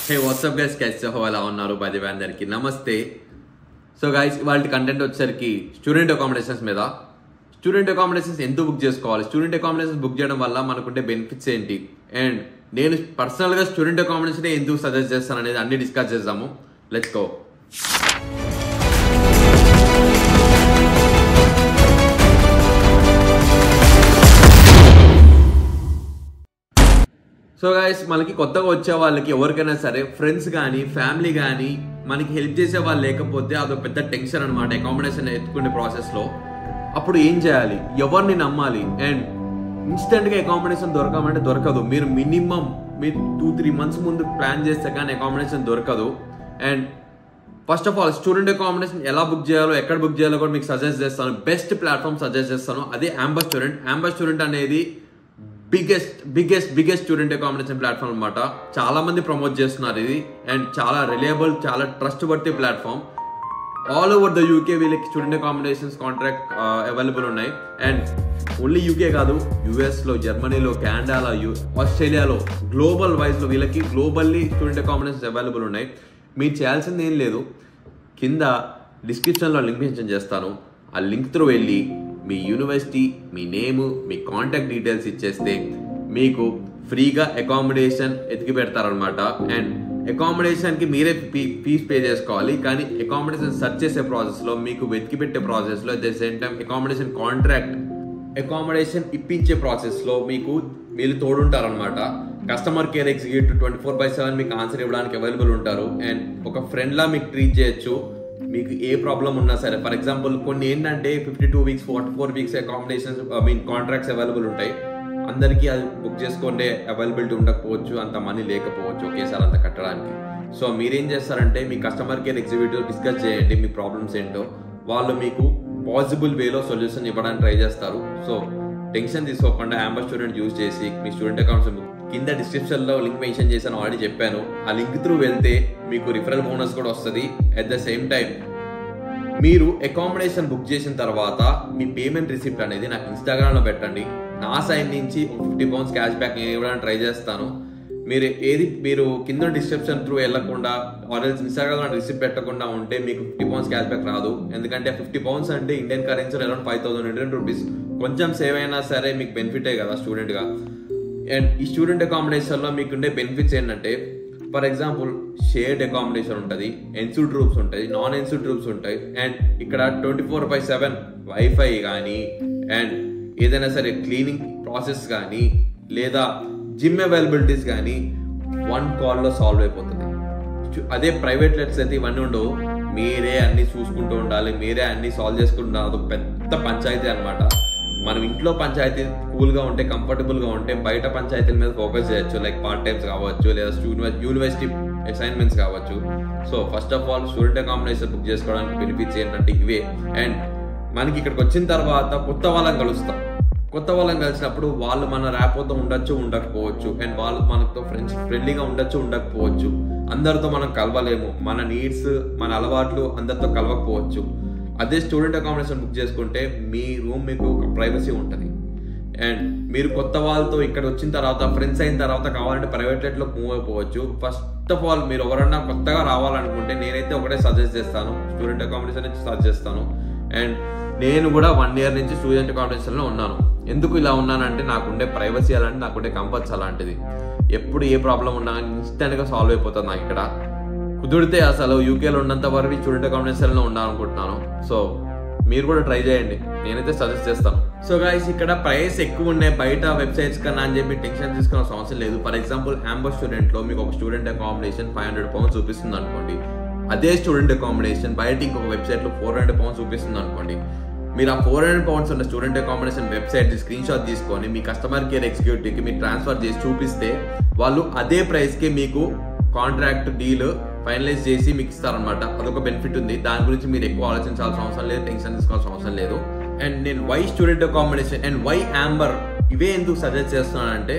Hey, what's up guys? कैसे हो ఎలా ఉన్నారు? బై ది వే అందరికి నమస్తే. సో గైస్, ఇవాల్టి కంటెంట్ వచ్చేసరికి స్టూడెంట్ అకామిడేషన్స్ మీద. స్టూడెంట్ అకామిడేషన్స్ ఎందుకు బుక్ చేసుకోవాలి, స్టూడెంట్ అకామిడేషన్స్ బుక్ చేయడం వల్ల మనకుంటే బెనిఫిట్స్ ఏంటి, అండ్ నేను పర్సనల్గా స్టూడెంట్ అకామిడేషన్ ఎందుకు సజెస్ట్ చేస్తాను అనేది అన్ని డిస్కస్ చేద్దాము. Let's go. సో గైస్, మనకి కొత్తగా వచ్చే వాళ్ళకి ఎవరికైనా సరే ఫ్రెండ్స్ కానీ ఫ్యామిలీ కానీ మనకి హెల్ప్ చేసే వాళ్ళు లేకపోతే అదొక పెద్ద టెన్షన్ అనమాట అకామిడేషన్ ఎత్తుకునే ప్రాసెస్లో. అప్పుడు ఏం చేయాలి, ఎవరిని నమ్మాలి, అండ్ ఇన్స్టెంట్గా అకామిడేషన్ దొరకమంటే దొరకదు. మీరు మినిమం 2-3 months ముందు ప్లాన్ చేస్తే కానీ అకామిడేషన్ దొరకదు. And first of all student accommodation ఎలా బుక్ చేయాలో, ఎక్కడ బుక్ చేయాలో కూడా మీకు సజెస్ట్ చేస్తాను. బెస్ట్ ప్లాట్ఫామ్ సజెస్ట్ చేస్తాను, అదే యాంబర్ స్టూడెంట్. యాంబర్ స్టూడెంట్ అనేది బిగ్గెస్ట్ స్టూడెంట్ అకామిడేషన్ ప్లాట్ఫామ్ అనమాట. చాలా మంది ప్రమోట్ చేస్తున్నారు ఇది, అండ్ చాలా రిలయబుల్, చాలా trust worthy platform. All over the UK వీళ్ళకి స్టూడెంట్ అకామిడేషన్స్ కాంట్రాక్ట్ అవైలబుల్ ఉన్నాయి. అండ్ ఓన్లీ యూకే కాదు, యుఎస్లో, జర్మనీలో, కెనడాలో, ఆస్ట్రేలియాలో, గ్లోబల్ వైజ్లో వీళ్ళకి గ్లోబల్లీ స్టూడెంట్ అకామిడేషన్స్ అవైలబుల్ ఉన్నాయి. మీరు చేయాల్సింది ఏం లేదు, కింద డిస్క్రిప్షన్లో లింక్ మెన్షన్ చేస్తాను. ఆ లింక్ త్రూ వెళ్ళి మీ యూనివర్సిటీ, మీ నేము, మీ కాంటాక్ట్ డీటెయిల్స్ ఇచ్చేస్తే మీకు ఫ్రీగా అకామిడేషన్ ఎతికి పెడతారనమాట. అండ్ అకామిడేషన్కి మీరే ఫీజ్ పే చేసుకోవాలి, కానీ అకామిడేషన్ సెర్చ్ చేసే ప్రాసెస్లో, మీకు వెతికి పెట్టే ప్రాసెస్లో, at the same time accommodation contract, accommodation ఇప్పించే ప్రాసెస్లో మీకు వీళ్ళు తోడుంటారనమాట. కస్టమర్ కేర్ ఎగ్జిక్యూటివ్ 24/7 మీకు ఆన్సర్ ఇవ్వడానికి అవైలబుల్ ఉంటారు. అండ్ ఒక ఫ్రెండ్లా మీకు ట్రీట్ చేయొచ్చు. మీకు ఏ ప్రాబ్లం ఉన్నా సరే, ఫర్ ఎగ్జాంపుల్ కొన్ని ఏంటంటే 52 weeks 44 weeks accommodations contracts available ఉంటాయి. అందరికీ అది బుక్ చేసుకుంటే అవైలబిలిటీ ఉండకపోవచ్చు, అంత మనీ లేకపోవచ్చు ఒకేసారి అంత కట్టడానికి. సో మీరేం చేస్తారంటే మీ కస్టమర్ కేర్ ఎగ్జిక్యూటివ్ డిస్కస్ చేయండి మీ ప్రాబ్లమ్స్ ఏంటో. వాళ్ళు మీకు పాసిబుల్ వేలో సొల్యూషన్ ఇవ్వడానికి ట్రై చేస్తారు. సో టెన్షన్ తీసుకోకుండా యాంబర్ స్టూడెంట్ యూజ్ చేసి మీ స్టూడెంట్ అకౌంట్స్ కింద డిస్క్రిప్షన్లో లింక్ మెన్షన్ చేశాను, ఆల్రెడీ చెప్పాను. ఆ లింక్ త్రూ వెళ్తే మీకు రిఫరల్ బోనస్ కూడా వస్తుంది. అట్ ద సేమ్ టైం మీరు అకామిడేషన్ బుక్ చేసిన తర్వాత మీ పేమెంట్ రిసిప్ట్ అనేది నాకు ఇన్స్టాగ్రామ్లో పెట్టండి. నా సైడ్ నుంచి £50 క్యాష్ బ్యాక్ నేను ఇవ్వడానికి ట్రై చేస్తాను. మీరు కింద డిస్క్రిప్షన్ త్రూ వెళ్ళకుండా ఆర్ఎల్స్ ఇన్స్టాగ్రామ్లో రిసిప్ట్ పెట్టకుండా ఉంటే మీకు £50 క్యాష్ బ్యాక్ రాదు. ఎందుకంటే £50 అంటే ఇండియన్ కరెన్సీలో అరౌండ్ 5,000 ఇండియన్ రూపీస్. కొంచెం సేవ్ అయినా సరే మీకు బెనిఫిటే కదా స్టూడెంట్గా. అండ్ ఈ స్టూడెంట్ అకామిడేషన్లో మీకుండే బెనిఫిట్స్ ఏంటంటే, ఫర్ ఎగ్జాంపుల్ షేర్డ్ అకామిడేషన్ ఉంటుంది, ఎన్సూడ్ రూమ్స్ ఉంటాయి, నాన్ ఎన్సూడ్ రూమ్స్ ఉంటాయి. అండ్ ఇక్కడ 24/7 వైఫై కానీ, అండ్ ఏదైనా సరే క్లీనింగ్ ప్రాసెస్ కానీ, లేదా జిమ్ అవైలబిలిటీస్ కానీ 1 కాల్లో సాల్వ్ అయిపోతుంది. అదే ప్రైవేట్ లెట్స్ అయితే ఇవన్నీ ఉండవు. మీరే అన్ని చూసుకుంటూ ఉండాలి, మీరే అన్ని సాల్వ్ చేసుకుంటూ ఉండాలి. అదొక పెద్ద పంచాయతీ అనమాట. మనం ఇంట్లో పంచాయతీ కూల్గా ఉంటే, కంఫర్టబుల్గా ఉంటే, బయట పంచాయతీల మీద ఫోకస్ చేయొచ్చు. లైక్ పార్ట్ టైమ్స్ కావచ్చు, లేదా యూనివర్సిటీ అసైన్మెంట్స్ కావచ్చు. So first of all student accommodation book చేసుకోవడానికి బెనిఫిట్స్ ఏంటంటే ఇవే. అండ్ మనకి ఇక్కడికి వచ్చిన తర్వాత కొత్త వాళ్ళని కలుస్తాం. కొత్త వాళ్ళని కలిసినప్పుడు వాళ్ళు మన ర్యాపోతో ఉండొచ్చు, ఉండకపోవచ్చు. అండ్ వాళ్ళు మనతో ఫ్రెండ్లీగా ఉండొచ్చు, ఉండకపోవచ్చు. అందరితో మనం కలవలేము. మన నీడ్స్, మన అలవాట్లు అందరితో కలవకపోవచ్చు. అదే స్టూడెంట్ అకామిడేషన్ బుక్ చేసుకుంటే మీ రూమ్ మీకు ఒక ప్రైవసీ ఉంటుంది. అండ్ మీరు కొత్త వాళ్ళతో ఇక్కడ వచ్చిన తర్వాత, ఫ్రెండ్స్ అయిన తర్వాత కావాలంటే ప్రైవేట్ లెట్లో మూవ్ అయిపోవచ్చు. ఫస్ట్ ఆఫ్ ఆల్ మీరు ఎవరన్నా కొత్తగా రావాలనుకుంటే నేనైతే ఒకటే సజెస్ట్ చేస్తాను, స్టూడెంట్ అకామిడేషన్ నుంచి సజెస్ట్ చేస్తాను. అండ్ నేను కూడా 1 year నుంచి స్టూడెంట్ అకామిడేషన్లో ఉన్నాను. ఎందుకు ఇలా ఉన్నానంటే నాకుండే ప్రైవసీ అలాంటి, నాకుండే కంఫర్ట్స్ అలాంటిది. ఎప్పుడు ఏ ప్రాబ్లం ఉన్నా ఇన్స్టెంట్గా సాల్వ్ అయిపోతుంది నాకు ఇక్కడ. కుదిరితే అసలు యూకేలో ఉన్నంత వరకు స్టూడెంట్ అకామిడేషన్లో ఉండాలనుకుంటున్నాను. సో మీరు కూడా ట్రై చేయండి, నేనైతే సజెస్ట్ చేస్తాను. సో గైస్, ఇక్కడ ప్రైస్ ఎక్కువ ఉన్నాయి బయట వెబ్సైట్స్ కన్నా అని చెప్పి టెన్షన్ తీసుకున్న అవసరం లేదు. ఫర్ ఎగ్జాంపుల్ యాంబర్ స్టూడెంట్లో మీకు ఒక స్టూడెంట్ అకామిడేషన్ £500 చూపిస్తుంది అనుకోండి. అదే స్టూడెంట్ అకామిడేషన్ బయట ఇంకొక వెబ్సైట్లో £400 చూపిస్తుంది అనుకోండి. మీరు ఆ £400 ఉన్న student accommodation website screen shot తీసుకొని మీ కస్టమర్ కేర్ ఎగ్జిక్యూటివ్కి మీరు ట్రాన్స్ఫర్ చేసి చూపిస్తే వాళ్ళు అదే ప్రైస్కి మీకు కాంట్రాక్ట్ డీల్ ఫైనలైజ్ చేసి మీకు ఇస్తారనమాట. అదొక బెనిఫిట్ ఉంది. దాని గురించి మీరు ఎక్కువ ఆలోచించాల్సిన అవసరం లేదు, టెన్షన్ తీసుకోవాల్సిన అవసరం లేదు. అండ్ నేను why student accommodation and why Amber ఇవే ఎందుకు సజెస్ట్ చేస్తున్నానంటే,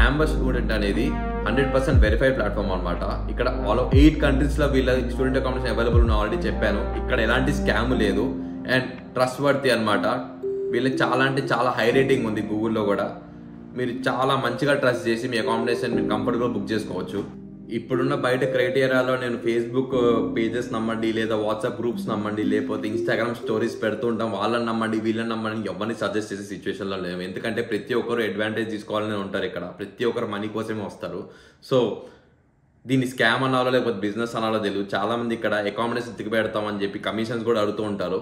యాంబర్ స్టూడెంట్ అనేది 100% వెరిఫైడ్ ప్లాట్ఫామ్ అనమాట. ఇక్కడ ఆల్ 8 countries వీళ్ళ స్టూడెంట్ అకామిడేషన్ అవైలబుల్ ఉన్న ఆల్రెడీ చెప్పాను. ఇక్కడ ఎలాంటి స్కామ్ లేదు. అండ్ ట్రస్ట్ వర్తీ అనమాట. వీళ్ళకి చాలా అంటే చాలా హై రేటింగ్ ఉంది గూగుల్లో కూడా. మీరు చాలా మంచిగా ట్రస్ట్ చేసి మీ అకామిడేషన్ మీరు కంఫర్టబుల్గా బుక్ చేసుకోవచ్చు. ఇప్పుడున్న బయట క్రైటీరియాలో నేను ఫేస్బుక్ పేజెస్ నమ్మండి, లేదా వాట్సాప్ గ్రూప్స్ నమ్మండి, లేకపోతే ఇన్స్టాగ్రామ్ స్టోరీస్ పెడుతూ ఉంటాం, వాళ్ళని నమ్మండి వీళ్ళని నమ్మండి ఎవరిని సజెస్ట్ చేసే సిచ్యువేషన్లో లేవు. ఎందుకంటే ప్రతి ఒక్కరు అడ్వాంటేజ్ తీసుకోవాలని ఉంటారు, ఇక్కడ ప్రతి ఒక్కరు మనీ కోసమే వస్తారు. సో దీన్ని స్కామ్ అనాలో లేకపోతే బిజినెస్ అనాలో తెలియదు. చాలా మంది ఇక్కడ అకామిడేషన్ తిరిగి పెడతామని చెప్పి కమిషన్స్ కూడా అడుగుతూ ఉంటారు,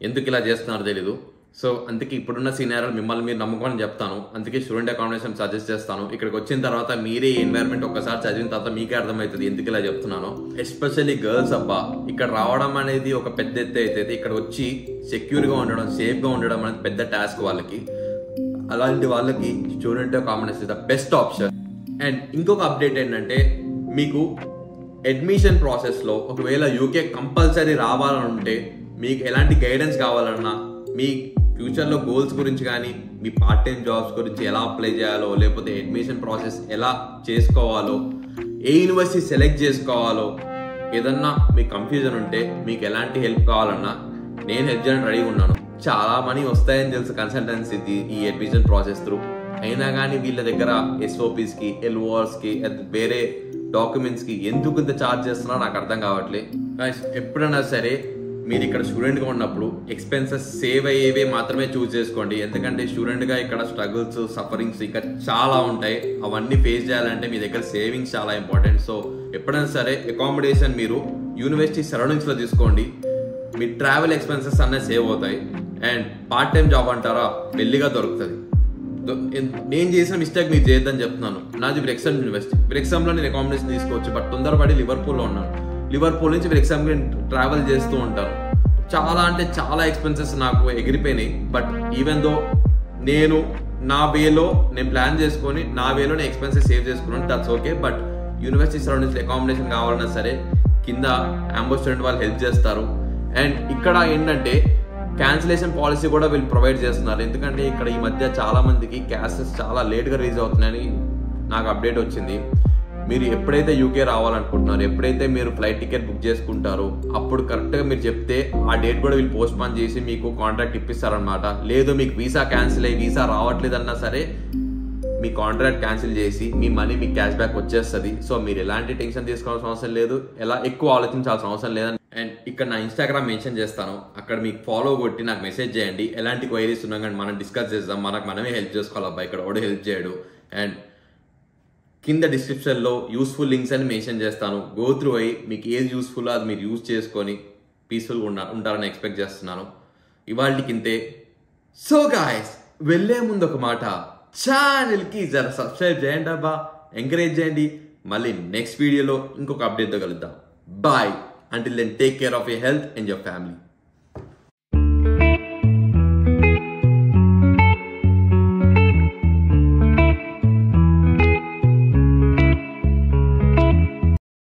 ఎందుకు ఇలా చేస్తున్నారో తెలీదు. సో అందుకే ఇప్పుడున్న సీనియర్లు మిమ్మల్ని మీరు నమ్ముకోని చెప్తాను. అందుకే స్టూడెంట్ అకామిడేషన్ సజెస్ట్ చేస్తాను. ఇక్కడికి వచ్చిన తర్వాత మీరే ఎన్వైరన్మెంట్ ఒక్కసారి చదివిన తర్వాత మీకే అర్థమవుతుంది ఎందుకు ఇలా చెప్తున్నాను. ఎస్పెషల్లీ గర్ల్స్ అబ్బా, ఇక్కడ రావడం అనేది ఒక పెద్ద ఎత్తు అయితే ఇక్కడ వచ్చి సెక్యూర్గా ఉండడం, సేఫ్గా ఉండడం అనేది పెద్ద టాస్క్ వాళ్ళకి. అలాంటి వాళ్ళకి student accommodation the best option. And ఇంకొక అప్డేట్ ఏంటంటే, మీకు అడ్మిషన్ ప్రాసెస్లో ఒకవేళ యూకే కంపల్సరీ రావాలని ఉంటే, మీకు ఎలాంటి గైడెన్స్ కావాలన్నా, మీ ఫ్యూచర్లో గోల్స్ గురించి కానీ, మీ పార్ట్ టైం జాబ్స్ గురించి ఎలా అప్లై చేయాలో, లేకపోతే అడ్మిషన్ ప్రాసెస్ ఎలా చేసుకోవాలో, ఏ యూనివర్సిటీ సెలెక్ట్ చేసుకోవాలో, ఏదన్నా మీకు కన్ఫ్యూజన్ ఉంటే, మీకు ఎలాంటి హెల్ప్ కావాలన్నా నేను హెల్ప్ చేయడానికి రెడీగా ఉన్నాను. చాలా మనీ వస్తాయని తెలుసు కన్సల్టెన్సీకి ఈ అడ్మిషన్ ప్రాసెస్ త్రూ. అయినా కానీ వీళ్ళ దగ్గర SOPsకి, LORsకి, వేరే డాక్యుమెంట్స్కి ఎందుకు ఇంత ఛార్జ్ చేస్తున్నారో నాకు అర్థం కావట్లేదు. ఎప్పుడైనా సరే మీరు ఇక్కడ స్టూడెంట్గా ఉన్నప్పుడు ఎక్స్పెన్సెస్ సేవ్ అయ్యేవే మాత్రమే చూస్ చేసుకోండి. ఎందుకంటే స్టూడెంట్గా ఇక్కడ స్ట్రగుల్స్, సఫరింగ్స్ ఇక్కడ చాలా ఉంటాయి. అవన్నీ ఫేస్ చేయాలంటే మీ దగ్గర సేవింగ్స్ చాలా ఇంపార్టెంట్. సో ఎప్పుడైనా సరే అకామిడేషన్ మీరు యూనివర్సిటీ సరౌండింగ్స్లో తీసుకోండి. మీ ట్రావెల్ ఎక్స్పెన్సెస్ అన్నీ సేవ్ అవుతాయి. అండ్ పార్ట్ టైం జాబ్ అంటారా, మెల్లిగా దొరుకుతుంది. నేను చేసిన మిస్టేక్ మీరు చేయొద్దని చెప్తున్నాను. నాది బ్రెక్సమ్ యూనివర్సిటీ. బ్రెక్సమ్లో నేను అకామిడేషన్ తీసుకోవచ్చు, బట్ తొందరపడి లివర్పూల్లో ఉన్నాను. లివర్పూల్ నుంచి బ్రెక్సమ్కి ట్రావెల్ చేస్తూ ఉంటాను. చాలా అంటే చాలా ఎక్స్పెన్సెస్ నాకు ఎగిరిపోయినాయి. బట్ ఈవెన్ దో నేను నా వేలో నేను ప్లాన్ చేసుకొని నా వేలో నేను ఎక్స్పెన్సెస్ సేవ్ చేసుకున్నాను, that's okay. But university surroundings accommodation కావాలన్నా సరే కింద అంబో స్టూడెంట్ వాళ్ళు హెల్ప్ చేస్తారు. అండ్ ఇక్కడ ఏంటంటే క్యాన్సిలేషన్ పాలసీ కూడా వీళ్ళు ప్రొవైడ్ చేస్తున్నారు. ఎందుకంటే ఇక్కడ ఈ మధ్య చాలా మందికి క్యాసెస్ చాలా లేట్గా రిలీజ్ అవుతున్నాయని నాకు అప్డేట్ వచ్చింది. మీరు ఎప్పుడైతే యూకే రావాలనుకుంటున్నారో, ఎప్పుడైతే మీరు ఫ్లైట్ టికెట్ బుక్ చేసుకుంటారో, అప్పుడు కరెక్ట్గా మీరు చెప్తే ఆ డేట్ కూడా వీళ్ళు పోస్ట్ పోన్ చేసి మీకు కాంట్రాక్ట్ ఇప్పిస్తారనమాట. లేదు మీకు వీసా క్యాన్సిల్ అయ్యి వీసా రావట్లేదన్నా సరే మీ కాంట్రాక్ట్ క్యాన్సిల్ చేసి మీ మనీ మీకు క్యాష్ బ్యాక్ వచ్చేస్తుంది. సో మీరు ఎలాంటి టెన్షన్ తీసుకోవాల్సిన అవసరం లేదు, ఎలా ఎక్కువ ఆలోచించాల్సిన అవసరం లేదని. అండ్ ఇక్కడ నా ఇన్స్టాగ్రామ్ మెన్షన్ చేస్తాను, అక్కడ మీకు ఫాలో కొట్టి నాకు మెసేజ్ చేయండి. ఎలాంటి క్వైరీస్ ఉన్నా కానీ మనం డిస్కస్ చేద్దాం. మనమే హెల్ప్ చేసుకోవాలి అబ్బా, ఇక్కడ ఎవడో హెల్ప్ చేయడు. అండ్ కింద డిస్క్రిప్షన్లో యూస్ఫుల్ లింక్స్ అని మెన్షన్ చేస్తాను. గో త్రూ అయ్యి మీకు ఏది యూస్ఫుల్ అది మీరు యూజ్ చేసుకొని పీస్ఫుల్గా ఉంటారని ఎక్స్పెక్ట్ చేస్తున్నాను. ఇవాళకి ఇంతే. సో గాయ్స్, వెళ్ళే ముందు ఒక మాట, ఛానల్కి జర సబ్స్క్రైబ్ చేయండి అబ్బా, ఎంకరేజ్ చేయండి. మళ్ళీ నెక్స్ట్ వీడియోలో ఇంకొక అప్డేట్తో కలుద్దాం. Bye. Until then, take care of your health and your family.